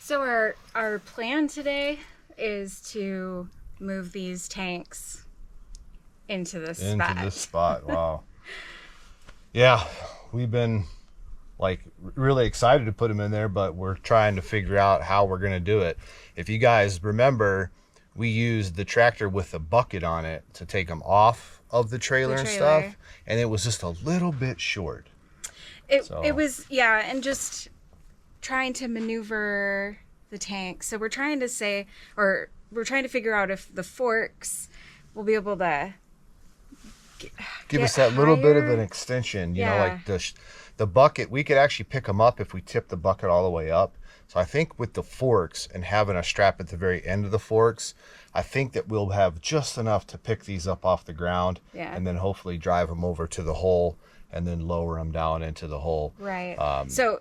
So our plan today is to move these tanks into this spot. Into this spot, wow. Yeah, we've been like really excited to put them in there, but we're trying to figure out how we're gonna do it. If you guys remember, we used the tractor with a bucket on it to take them off of the trailer and stuff, and it was just a little bit short. It was, yeah, and just trying to maneuver the tank. So we're trying to figure out if the forks will be able to give us that little bit of an extension, you know, like the bucket, we could actually pick them up if we tip the bucket all the way up. So I think with the forks and having a strap at the very end of the forks, I think that we'll have just enough to pick these up off the ground, and then hopefully drive them over to the hole and then lower them down into the hole. Right. So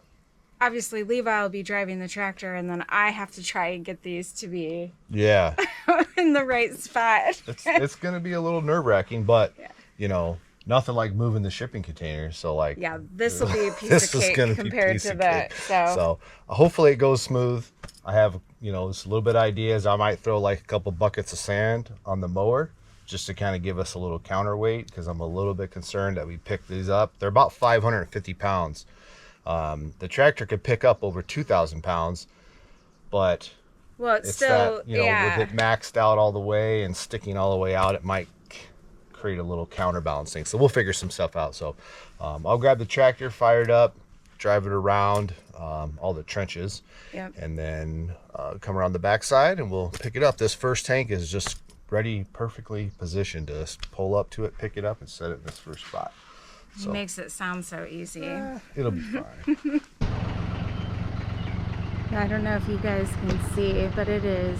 obviously Levi will be driving the tractor, and then I have to try and get these to be in the right spot. It's going to be a little nerve-wracking, but you know, nothing like moving the shipping containers. So like, yeah, this will be a piece of cake compared to that. So hopefully it goes smooth. I have, you know, just a little bit of ideas. I might throw like a couple buckets of sand on the mower just to kind of give us a little counterweight, because I'm a little bit concerned that we pick these up. They're about 550 pounds. The tractor could pick up over 2,000 pounds, but it's still, that, you know, with it maxed out all the way and sticking all the way out, it might create a little counterbalancing. So we'll figure some stuff out. So I'll grab the tractor, fire it up, drive it around all the trenches, and then come around the backside and we'll pick it up. This first tank is just ready, perfectly positioned to just pull up to it, pick it up, and set it in this first spot. So, it makes it sound so easy. It'll be fine. I don't know if you guys can see, but it is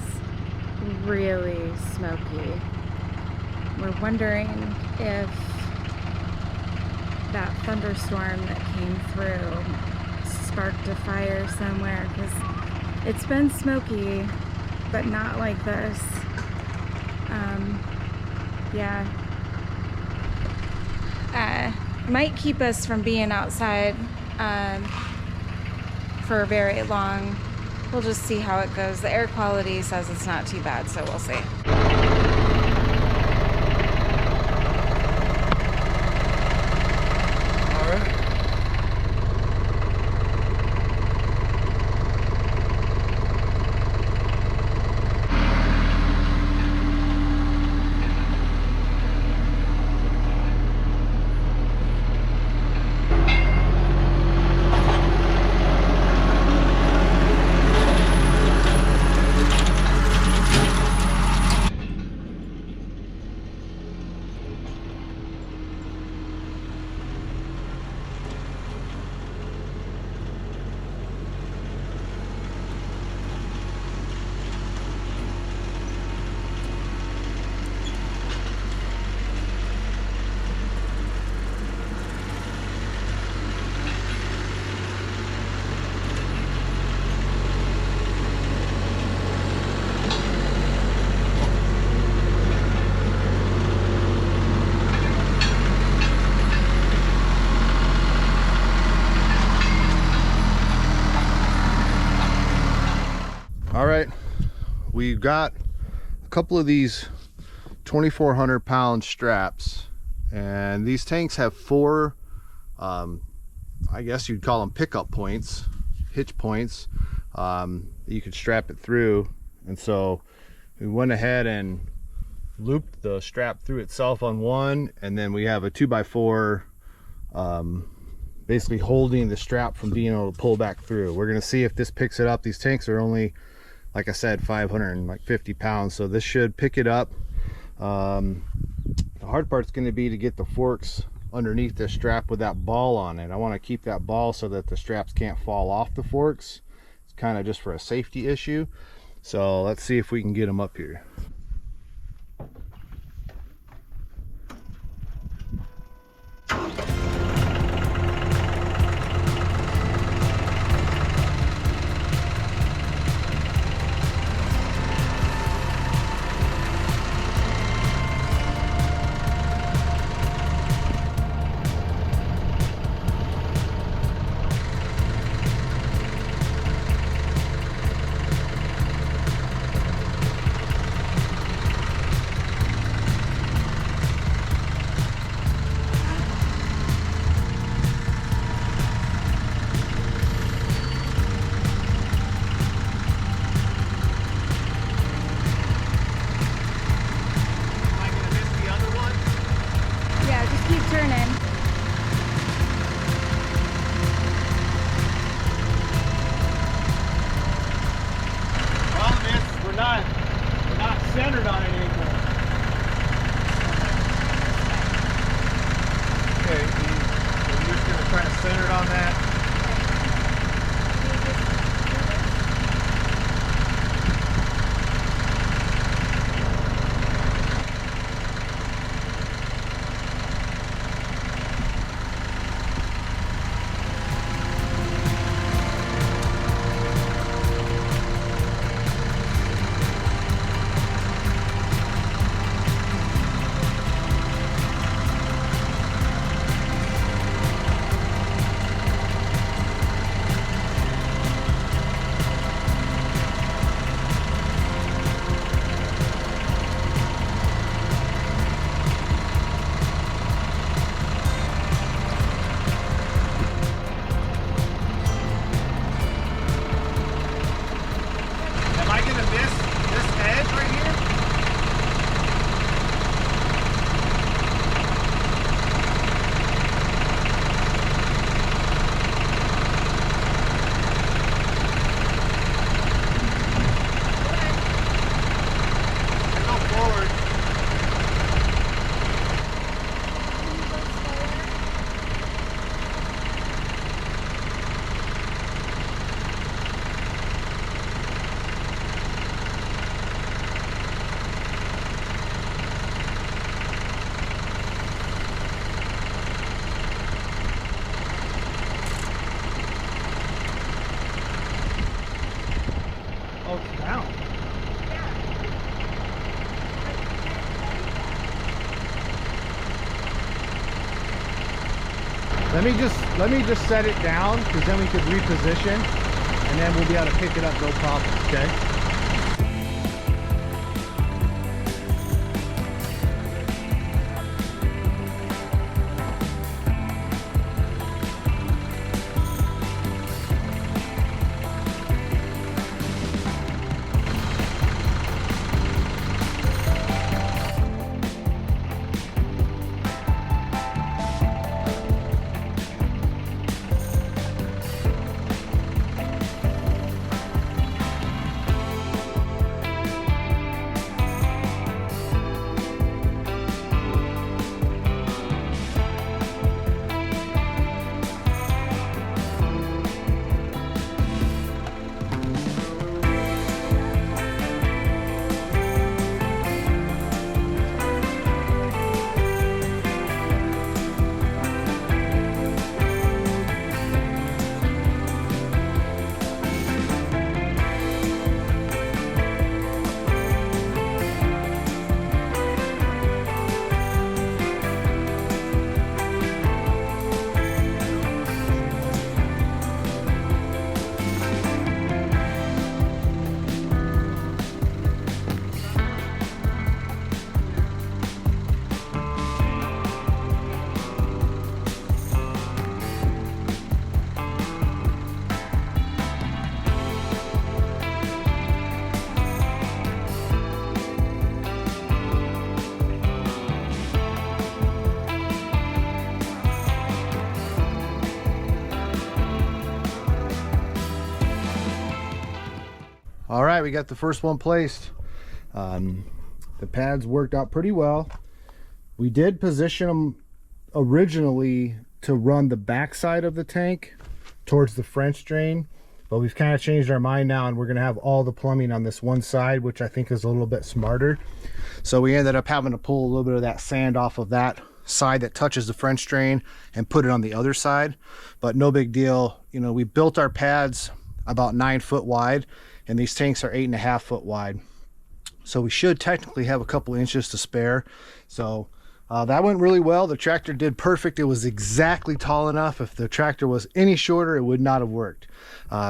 really smoky. We're wondering if that thunderstorm that came through sparked a fire somewhere, because it's been smoky, but not like this. Might keep us from being outside for very long. We'll just see how it goes. The air quality says it's not too bad, so we'll see. All right, we've got a couple of these 2,400 pound straps, and these tanks have four, I guess you'd call them pickup points, hitch points. You could strap it through, and so we went ahead and looped the strap through itself on one, and then we have a 2x4 basically holding the strap from being able to pull back through. We're going to see if this picks it up. These tanks are only, like I said, 550 pounds, so this should pick it up. The hard part's going to be to get the forks underneath the strap with that ball on it. I want to keep that ball so that the straps can't fall off the forks. It's kind of just for a safety issue. So let's see if we can get them up here. we're not centered on it anymore. Okay, so you're just gonna try to center it on that. Let me just set it down, because then we could reposition and then we'll be able to pick it up no problem, okay? All right, we got the first one placed. The pads worked out pretty well. We did position them originally to run the back side of the tank towards the French drain, but we've kind of changed our mind now, and we're going to have all the plumbing on this one side, which I think is a little bit smarter. So we ended up having to pull a little bit of that sand off of that side that touches the French drain and put it on the other side, but no big deal. You know, we built our pads about 9 foot wide, and these tanks are 8.5 foot wide, so we should technically have a couple inches to spare. So that went really well. The tractor did perfect. It was exactly tall enough. If the tractor was any shorter, it would not have worked.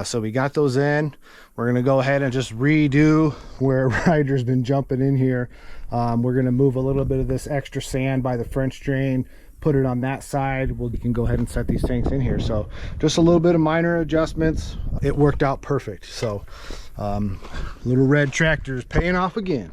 So we got those in. We're going to go ahead and just redo where Ryder's been jumping in here. We're going to move a little bit of this extra sand by the French drain, put it on that side. We can go ahead and set these tanks in here. So just a little bit of minor adjustments. It worked out perfect. So little red tractor is paying off again.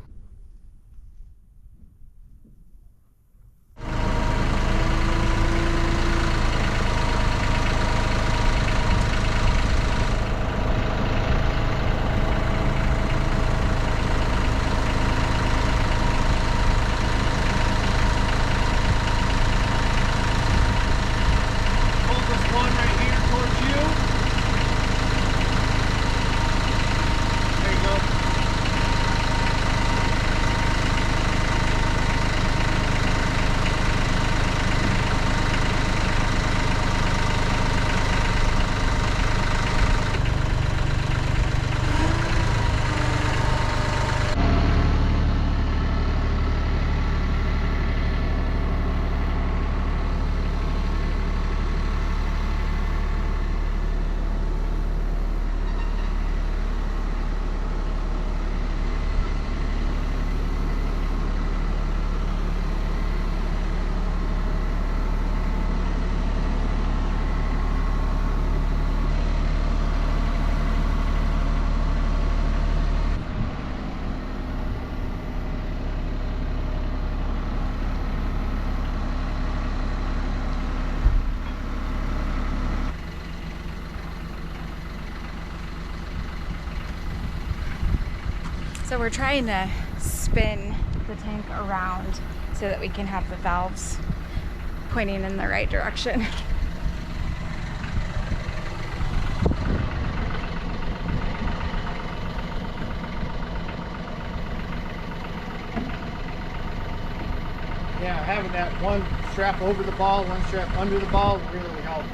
So we're trying to spin the tank around so that we can have the valves pointing in the right direction. Yeah, having that one strap over the ball, one strap under the ball really helped.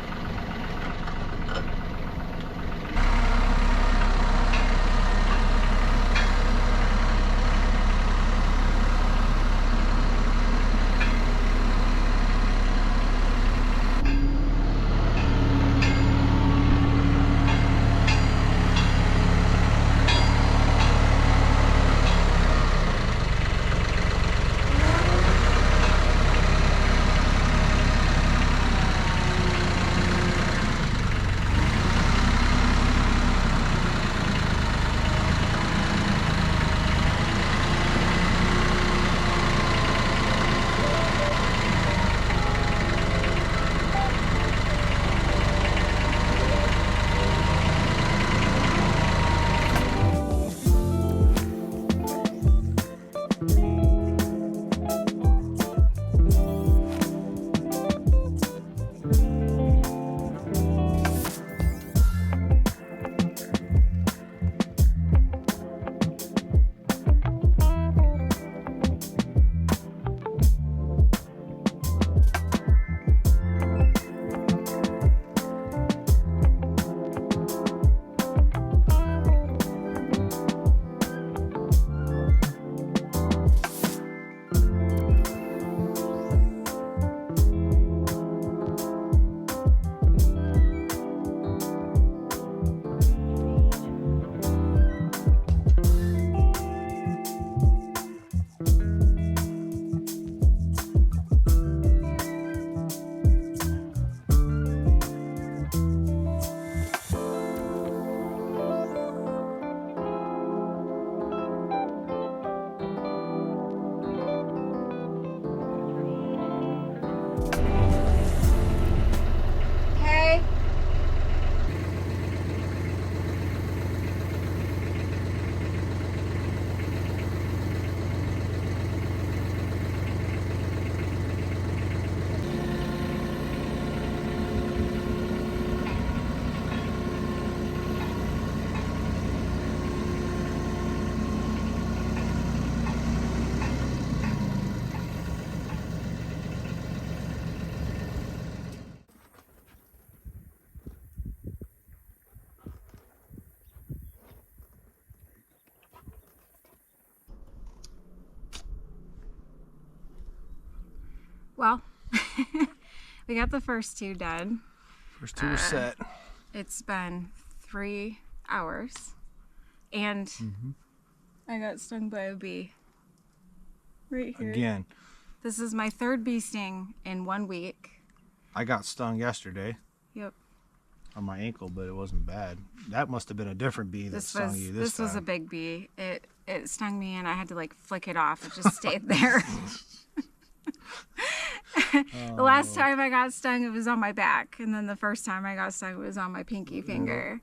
Well, we got the first two done. First two are set. It's been 3 hours, and I got stung by a bee right here. Again. This is my third bee sting in 1 week. I got stung yesterday. Yep. On my ankle, but it wasn't bad. That must have been a different bee that stung you this time. This was a big bee. It stung me, and I had to like flick it off. It just stayed there. The last time I got stung, it was on my back, and then the first time I got stung, it was on my pinky finger.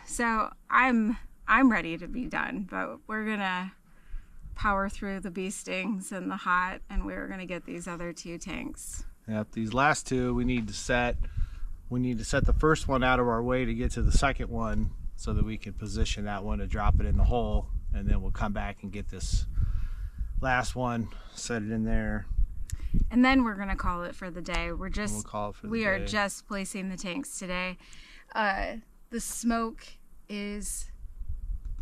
So I'm ready to be done, but we're gonna power through the bee stings and the hot, and we're gonna get these other 2 tanks. Yep, these last 2 we need to set. We need to set the first one out of our way to get to the second one so that we can position that one to drop it in the hole, and then we'll come back and get this last one, set it in there. And then we're gonna call it for the day. We are day. just placing the tanks today. The smoke is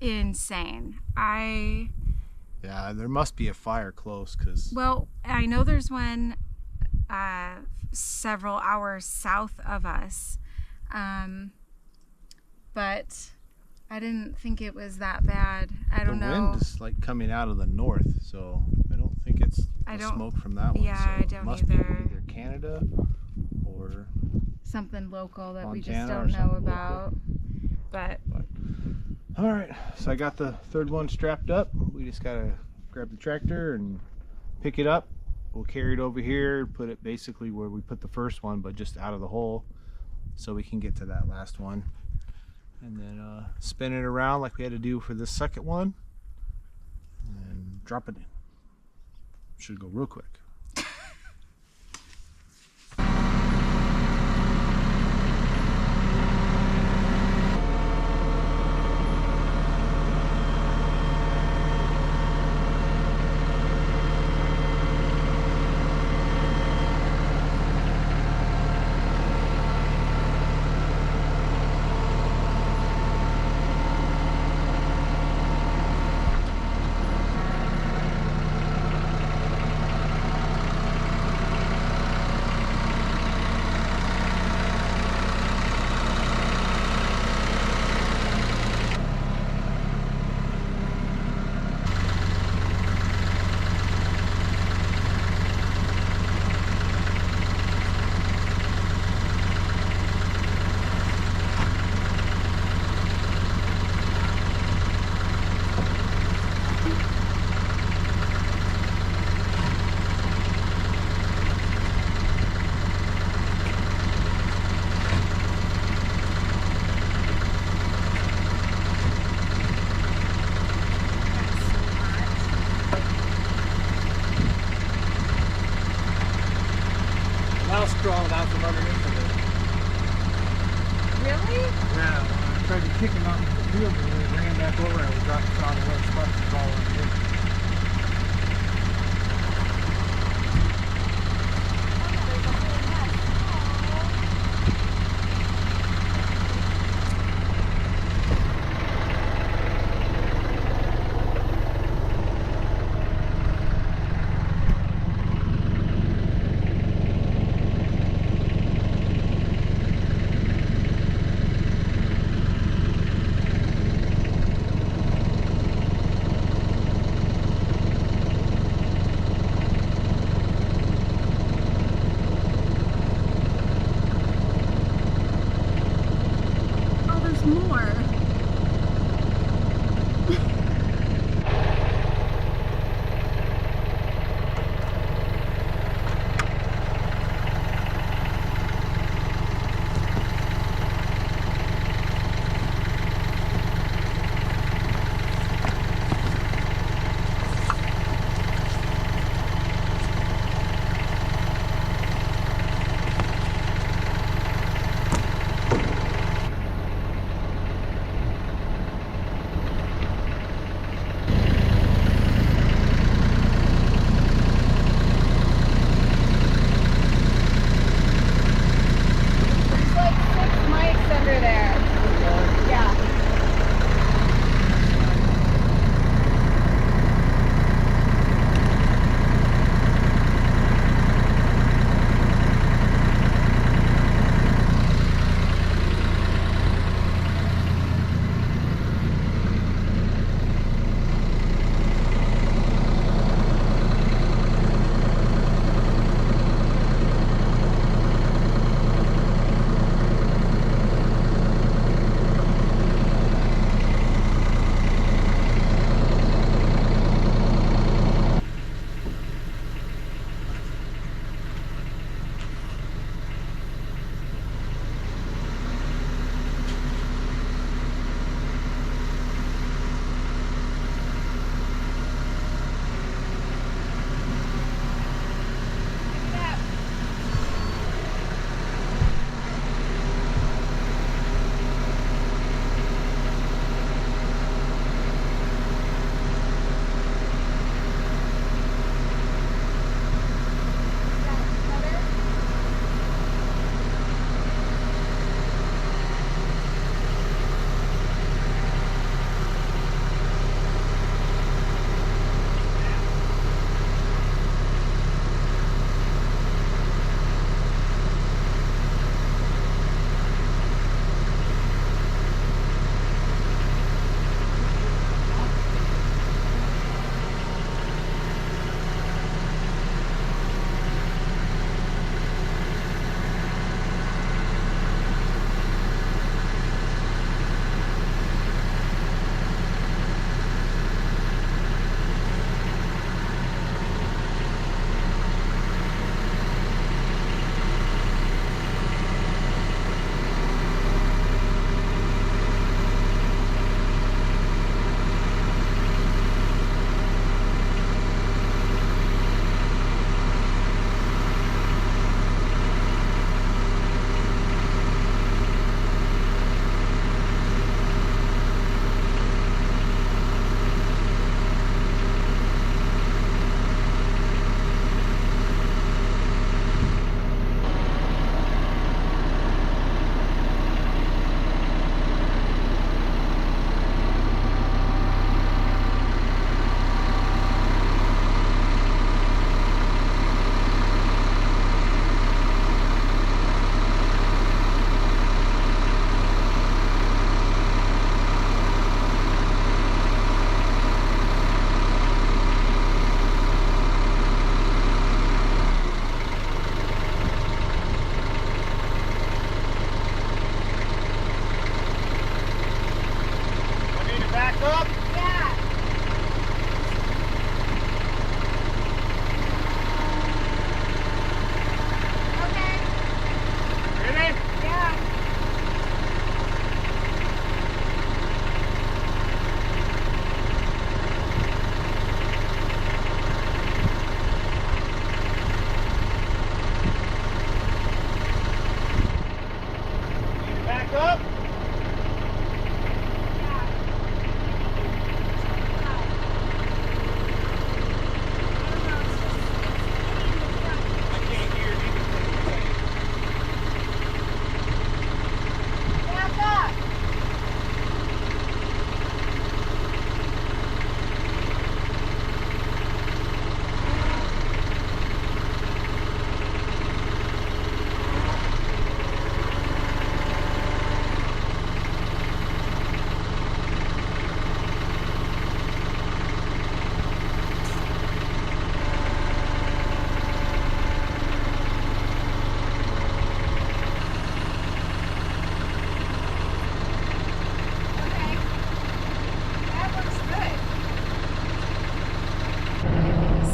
insane. Yeah, there must be a fire close, Well, I know there's one several hours south of us, but I didn't think it was that bad. I don't know. The wind is like coming out of the north, so I don't think it's smoke from that one. Yeah, so I don't it must either. Be either Canada or something local that Montana we just don't know about. But all right, so I got the third one strapped up. We just gotta grab the tractor and pick it up. We'll carry it over here, put it basically where we put the first one, but just out of the hole, so we can get to that last one. and then spin it around like we had to do for this second one, and drop it in. Should go real quick.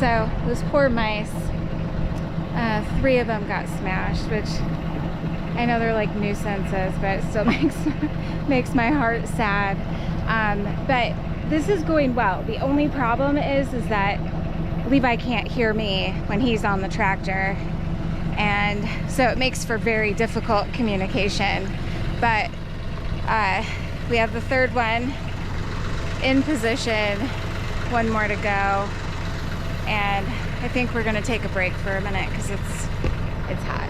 So those poor mice, 3 of them got smashed, which I know they're like nuisances, but it still makes my heart sad. But this is going well. The only problem is that Levi can't hear me when he's on the tractor, and so it makes for very difficult communication. But we have the 3rd one in position, 1 more to go, and I think we're gonna take a break for a minute because it's hot.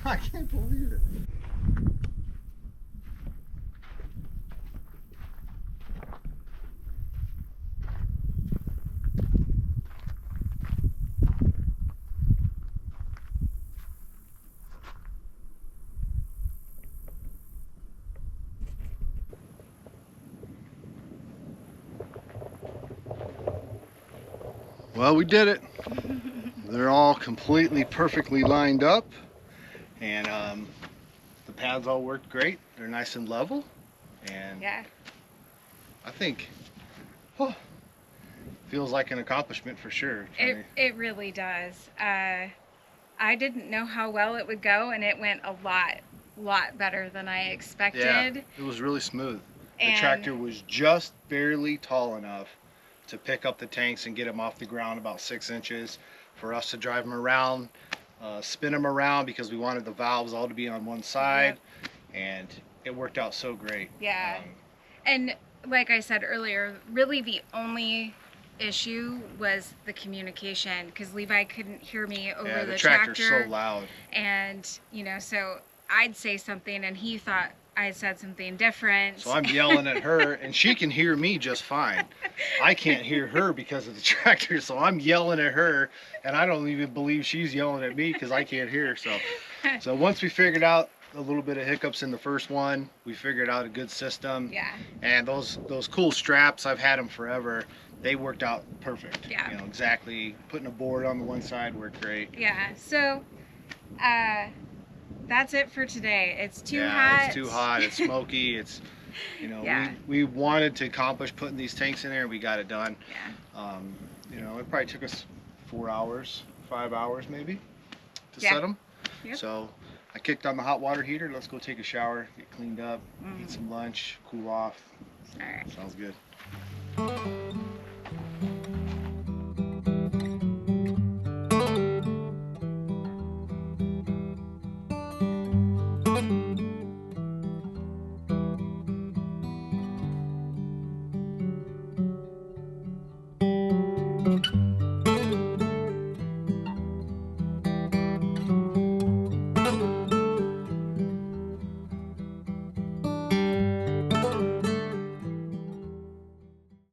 I can't believe it. Well, we did it. They're all completely perfectly lined up, and the pads all worked great. They're nice and level, and yeah, I think feels like an accomplishment for sure. It really does. I didn't know how well it would go, and it went a lot better than I expected. Yeah, it was really smooth. The tractor was just barely tall enough to pick up the tanks and get them off the ground about 6 inches for us to drive them around, spin them around, because we wanted the valves all to be on one side. Yep. And it worked out so great. Yeah. And like I said earlier, really the only issue was the communication, because Levi couldn't hear me over the tractor's so loud. And, you know, so I'd say something and he thought I said something different. So I'm yelling at her, and she can hear me just fine. I can't hear her because of the tractor, so I'm yelling at her, and I don't even believe she's yelling at me because I can't hear. So once we figured out a little bit of hiccups in the first one, we figured out a good system. Yeah. And those cool straps, I've had them forever. They worked out perfect. Yeah. You know, exactly. Putting a board on the one side worked great. Yeah. So, that's it for today. It's too hot. It's too hot. It's smoky. You know, Yeah. we wanted to accomplish putting these tanks in there, and we got it done. Yeah. You know, it probably took us 4 hours, 5 hours maybe to Yeah. set them. Yep. So I kicked on the hot water heater. Let's go take a shower, get cleaned up, Mm. eat some lunch, cool off. All right. Sounds good.